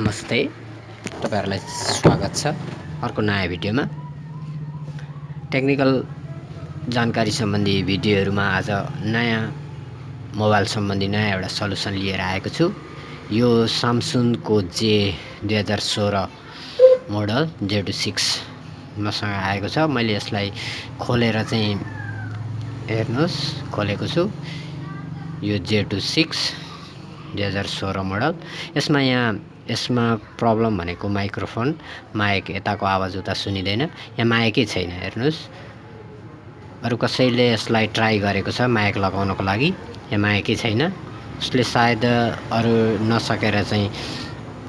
नमस्ते, तपाईहरुलाई स्वागत छ अर्को नयाँ भिडियोमा। टेक्निकल जानकारी सम्बन्धी भिडियोहरुमा आज नयाँ मोबाइल सम्बन्धी नयाँ एउटा सल्युसन लिएर आएको छु। यो सामसुङको जे 2016 मोडल Z6 मसँग आएको छ। मैले यसलाई खोलेर चाहिँ हेर्नुस् खोलेको छु। यो Z6 2016 मोडल। यसमा प्रब्लम भनेको माइक्रोफोन, माइक यताको आवाज उता सुनिदैन। यहाँ माइकै छैन, हेर्नुस्। अरु कसैले यसलाई ट्राई गरेको छ माइक लगाउनको लागि, यहाँ माइकै छैन। उसले सायद अरु नसकेर चाहिँ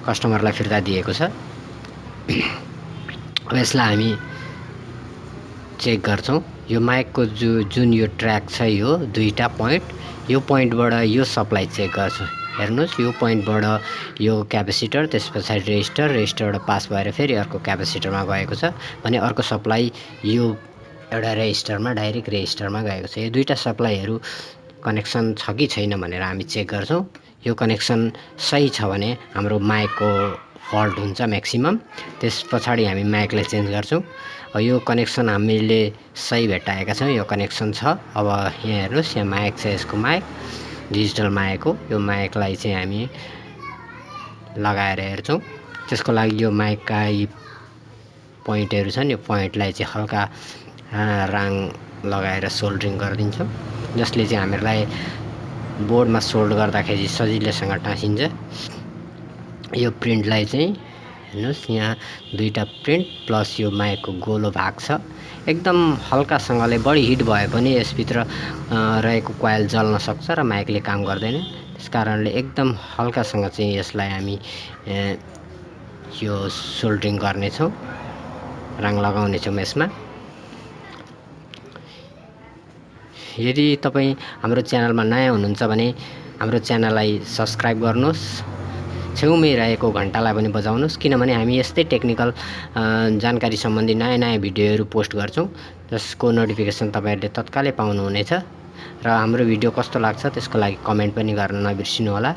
कस्टमरलाई फिर्ता दिएको छ। अब यसलाई हामी चेक गर्छौं। यो माइकको जुन यो ट्र्याक छ, यो दुईटा पोइन्ट, यो पोइन्टबाट यो सप्लाई चेक गर्छु। हेर्नुस्, यो पोइन्टबाट यो क्यापेसिटर, त्यसपछि रेजिस्टरबाट पास भएर फेरि अर्को क्यापेसिटरमा गएको छ भने अर्को सप्लाई यो एउटा रेजिस्टरमा डाइरेक्ट रेजिस्टरमा गएको छ। यो दुईटा सप्लाईहरु कनेक्सन छ कि छैन भनेर हामी चेक गर्छौं। यो कनेक्सन सही छ भने हाम्रो माइकको फल्ट हुन्छ म्याक्सिमम। त्यसपछि हामी माइकलाई चेन्ज गर्छौं। यो कनेक्सन हामीले सही भेट्टाएका छौं। यो कनेक्सन छ। अब यहाँ हेर्नुस्, यहाँ माइक छ, यसको माइक डिजिटल माइक हो। यो माइकलाई चाहिँ हामी लगाएर हेर्छौं। त्यसको लागि यो माइकका यी पोइन्टहरु छन्, यो पोइन्टलाई चाहिँ हल्का राङ लगाएर सोल्डरिङ गरिदिन्छौं, जसले चाहिँ हामीलाई बोर्डमा सोल्ड गर्दाखेरि सजिलैसँग टाँसिन्छ। यो प्रिन्टलाई चाहिँ हेर्नुस्, यहाँ दुईटा प्रिन्ट प्लस यो माइकको गोलो भाग छ। एकदम हल्कासँगले बढी हिट भए पनि यसभित्र रहेको कोइल जल्न सक्छ र माइकले काम गर्दैन। त्यसकारणले एकदम हल्कासँग चाहिँ यसलाई हामी यो सोल्डरिङ गर्नेछौं, रङ लगाउनेछौं यसमा। यदि तपाई हाम्रो च्यानलमा नयाँ हुनुहुन्छ भने हाम्रो च्यानललाई सब्स्क्राइब गर्नुहोस्, छेउमै रहेको घण्टालाई पनि बजाउनुहोस्, किनभने हामी यस्तै टेक्निकल जानकारी सम्बन्धी नयाँ भिडियोहरु पोस्ट गर्छौं, जसको नोटिफिकेसन तपाईहरुले तत्कालै पाउनुहुनेछ। र हाम्रो भिडियो कस्तो लाग्छ त्यसको लागि कमेन्ट पनि गर्न नबिर्सिनु होला।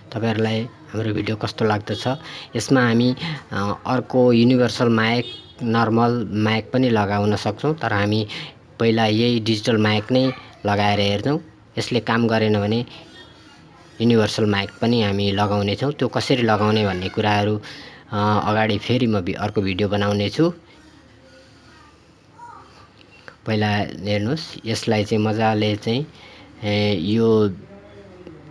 तपाईहरुलाई हाम्रो भिडियो कस्तो लाग्दछ? यसमा हामी अर्को युनिभर्सल माइक, नर्मल माइक पनि लगाउन सक्छौं, तर हामी पहिला यही डिजिटल माइक नै लगाएर हेर्छौं। यसले काम गरेन भने युनिभर्सल माइक पनि हामी लगाउने छौं। त्यो कसरी लगाउने भन्ने कुराहरु अगाडि फेरि म अर्को भिडियो बनाउने छु। पहिला हेर्नुस्, यसलाई चाहिँ मजाले चाहिँ यो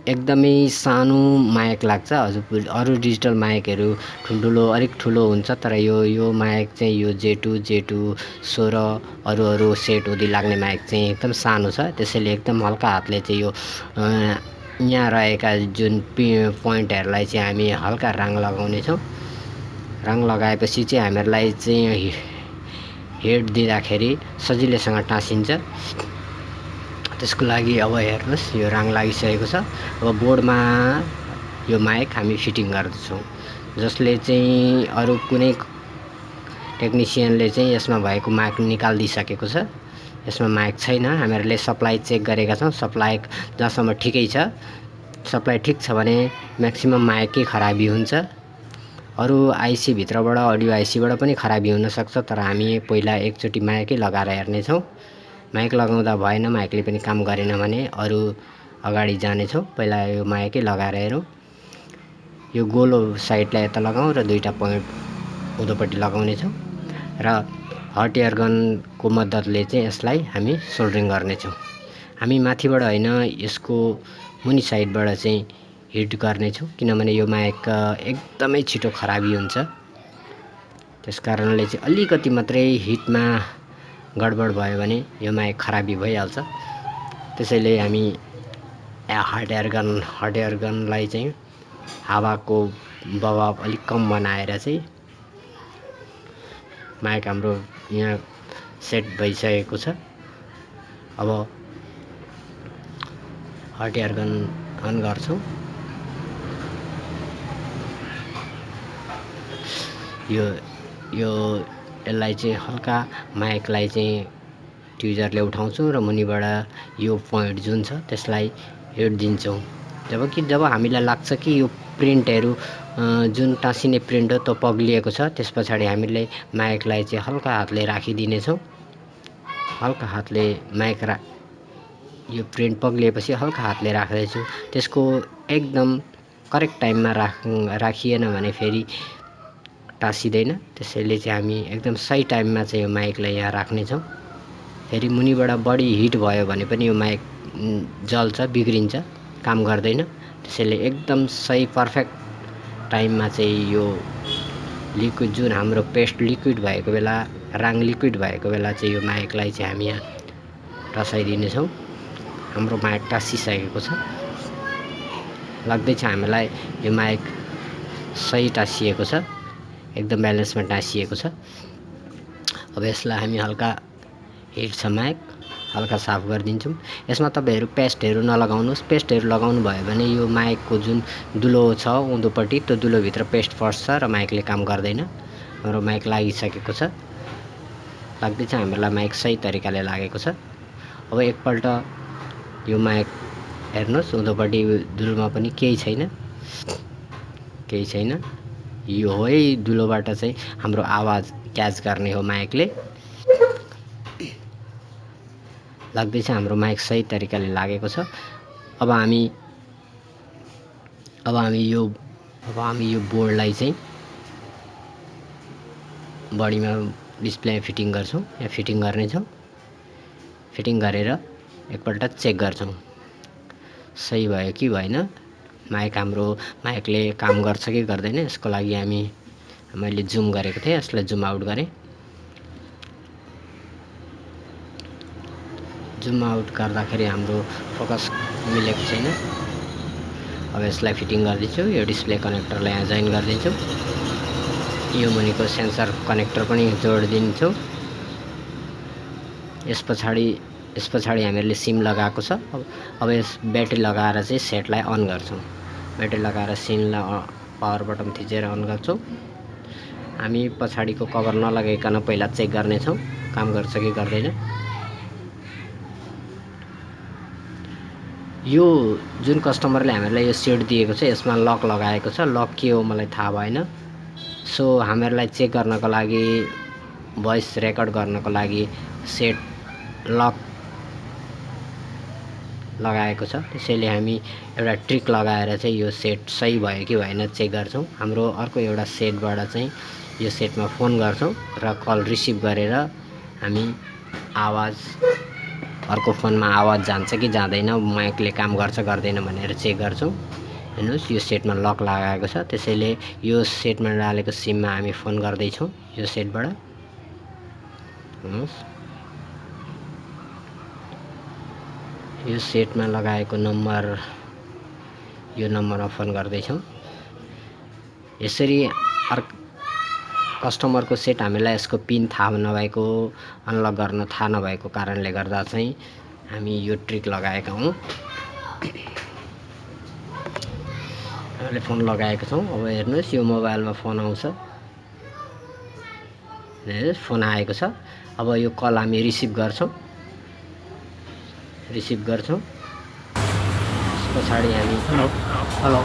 एकदमै सानो माइक लाग्छ। हजुर, अरु डिजिटल माइकहरु ठुलठुलो अलिक ठुलो हुन्छ, तर यो माइक चाहिँ यो Z2 16 अरु सेट हुँदै लाग्ने माइक चाहिँ एकदम सानो छ। त्यसैले एकदम हल्का हातले चाहिँ यो यहाँ रहेका जुन पोइन्टहरुलाई चाहिँ हामी हल्का राङ लगाउने छौं। राङ लगाएपछि चाहिँ हामीलाई चाहिँ हेड दिँदाखेरि सजिलैसँग टाँसिन्छ। त्यसको लागि अब हेर्नुस्, यो राङ लागिसकेको छ। अब बोर्डमा यो माइक हामी फिटिङ गर्छौं, जसले चाहिँ अरु कुनै टेक्निशियनले चाहिँ यसमा भएको माइक निकाल्दिसकेको छ। यसमा माइक छैन। हामीहरुले सप्लाई चेक गरेका छौं। सप्लाई जहाँसम्म ठिकै छ। सप्लाई ठिक छ भने म्याक्सिमम माइकै खराबी हुन्छ। अरु आईसी भित्रबाट, अडियो आईसीबाट पनि खराबी हुन सक्छ, तर हामी पहिला एकचोटी माइकै लगाएर हेर्ने छौं। माइक लगाउँदा भएन, माइकले पनि काम गरेन भने अरु अगाडि जाने छौं। पहिला यो माइकै लगाएर हेरौं। यो गोलो साइडलाई यता लगाउँ र दुईटा पोइन्ट उधोपट्टि लगाउने छौं र हट एयर गनको मद्दतले चाहिँ यसलाई हामी सोल्डरिङ गर्ने छौं। हामी माथिबाट हैन, यसको मुनि साइडबाट चाहिँ हिट गर्ने छौं, किनभने यो माइक एकदमै छिटो खराबी हुन्छ। त्यसकारणले चाहिँ अलिकति मात्रै हिटमा गडबड भयो भने यो माइक खराबी भइहाल्छ। त्यसैले हामी हट एयर गनलाई चाहिँ हावाको बहाव अलिक कम बनाएर चाहिँ माइक हाम्रो यहाँ सेट भइसकेको छ। अब हट एयर गन अन गर्छौं। यो यसलाई चाहिँ हल्का माइकलाई चाहिँ ट्युजरले उठाउँछौं र मुनिबाट यो पोइन्ट जुन छ त्यसलाई हिट दिन्छौं। जब हामीलाई लाग्छ कि यो प्रिन्टहरू जुन टाँसिने प्रिन्ट हो त्यो पग्लिएको छ, त्यस पछाडि हामीले माइकलाई चाहिँ हल्का हातले राखिदिनेछौँ। हल्का हातले माइक यो प्रिन्ट पग्लिएपछि हल्का हातले राख्दैछु। त्यसको एकदम करेक्ट टाइममा राखिएन भने फेरि टाँसिँदैन। त्यसैले चाहिँ हामी एकदम सही टाइममा चाहिँ यो माइकलाई यहाँ राख्नेछौँ। फेरि मुनिबाट बढी हिट भयो भने पनि यो माइक जल्छ, बिग्रिन्छ, काम गर्दैन। त्यसैले एकदम सही पर्फेक्ट टाइममा चाहिँ यो लिक्विड जुन हाम्रो पेस्ट लिक्विड भएको बेला, राङ लिक्विड भएको बेला चाहिँ यो माइकलाई चाहिँ हामी यहाँ टसाइदिनेछौँ। हाम्रो माइक टाँसिसकेको छ, लाग्दैछ हामीलाई यो माइक सही टाँसिएको छ, एकदम ब्यालेन्समा टाँसिएको छ। अब यसलाई हामी हल्का हिट छ माइक, हल्का साफ गरिदिन्छौँ। यसमा तपाईँहरू पेस्टहरू नलगाउनुहोस्। पेस्टहरू लगाउनु भयो भने यो माइकको जुन दुलो छ उँधोपट्टि, त्यो दुलोभित्र पेस्ट फस्छ र माइकले काम गर्दैन। हाम्रो माइक लागिसकेको छ, लाग्दैछ हामीलाई माइक सही तरिकाले लागेको छ। अब एकपल्ट यो माइक हेर्नुहोस्, उँधोपट्टि दुलोमा पनि केही छैन। यो हो है दुलोबाट चाहिँ हाम्रो आवाज क्याच गर्ने हो माइकले। लाग्दैछ हाम्रो माइक सही तरिकाले लागेको छ। अब हामी यो बोर्डलाई चाहिँ बडीमा डिस्प्ले फिटिङ गर्छौँ। यहाँ फिटिङ गर्नेछौँ। फिटिङ गरेर एकपल्ट चेक गर्छौँ सही भयो कि भएन, माइकले काम गर्छ कि गर्दैन। यसको लागि मैले जुम गरेको थिएँ, यसलाई जुम आउट गरेँ। जुम आउट गर्दाखेरि हाम्रो फोकस मिलेको छैन। अब यसलाई फिटिङ गरिदिन्छु। यो डिस्प्ले कनेक्टरलाई यहाँ जोइन गरिदिन्छु। यो मुनिको सेन्सर कनेक्टर पनि जोडिदिन्छौँ। यस पछाडि हामीहरूले सिम लगाएको छ। अब यस ब्याट्री लगाएर चाहिँ सेटलाई अन गर्छौँ। ब्याट्री लगाएर सिमलाई पावर बटन थिचेर अन गर्छौँ। हामी पछाडिको कभर नलगाइकन पहिला चेक गर्नेछौँ काम गर्छ कि गर्दैन। यो जुन कस्टमरले हामीलाई यो सेट दिएको छ, यसमा लक लगाएको छ। लक के हो मलाई थाहा भएन। सो हामीहरूलाई चेक गर्नको लागि, भोइस रेकर्ड गर्नको लागि सेट लक लगाएको छ। त्यसैले हामी एउटा ट्रिक लगाएर चाहिँ यो सेट सही भयो कि भएन चेक गर्छौँ। हाम्रो अर्को एउटा सेटबाट चाहिँ यो सेटमा फोन गर्छौँ र कल रिसिभ गरेर हामी अर्को फोनमा आवाज जान्छ कि जाँदैन, माइकले काम गर्छ गर्दैन भनेर चेक गर्छौँ। हेर्नुहोस्, यो सेटमा लक लगाएको छ। त्यसैले यो सेटमा डालेको सिममा हामी फोन गर्दैछौँ। यो सेटबाट हेर्नुहोस्, यो सेटमा लगाएको नम्बर, यो नम्बरमा फोन गर्दैछौँ। यसरी कस्टमरको सेट हामीलाई यसको पिन थाहा नभएको, अनलक गर्न थाहा नभएको कारणले गर्दा चाहिँ हामी यो ट्रिक लगाएका हौँ। हामीले फोन लगाएको छौँ। अब हेर्नुहोस्, यो मोबाइलमा फोन आउँछ। फोन आएको छ। अब यो कल हामी रिसिभ गर्छौँ। पछाडि हामी हेलो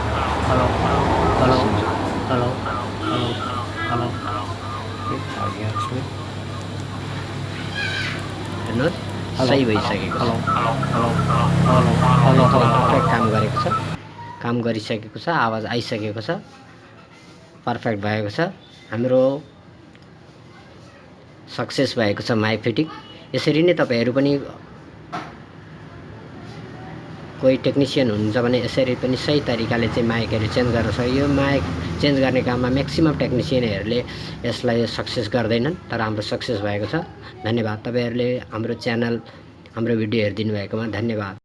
हेर्नुहोस्, सही भइसकेको छ। पर्फेक्ट काम गरिसकेको छ। आवाज आइसकेको छ। पर्फेक्ट भएको छ। हाम्रो सक्सेस भएको छ माइक फिटिङ। यसरी नै तपाईहरू पनि कोही टेक्निसियन हुनुहुन्छ भने यसरी पनि सही तरिकाले चाहिँ माइकहरू चेन्ज गर्न सक्छ। यो माइक चेन्ज गर्ने काममा म्याक्सिमम टेक्निसियनहरूले यसलाई सक्सेस गर्दैनन्, तर हाम्रो सक्सेस भएको छ। धन्यवाद। तपाईँहरूले हाम्रो च्यानल, हाम्रो भिडियो हेरिदिनु भएकोमा धन्यवाद।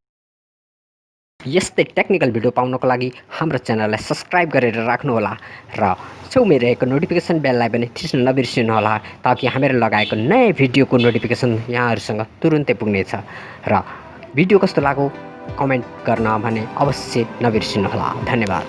यस्तै टेक्निकल भिडियो पाउनको लागि हाम्रो च्यानललाई सब्सक्राइब गरेर राख्नुहोला र छेउमै रहेको नोटिफिकेसन बेललाई पनि थिच्न नबिर्सिनुहोला, ताकि हामीले लगाएको नयाँ भिडियोको नोटिफिकेसन यहाँहरूसँग तुरुन्तै पुग्नेछ। र भिडियो कस्तो लाग्यो कमेन्ट गर्न भने अवश्य नबिर्सिनुहोला। धन्यवाद।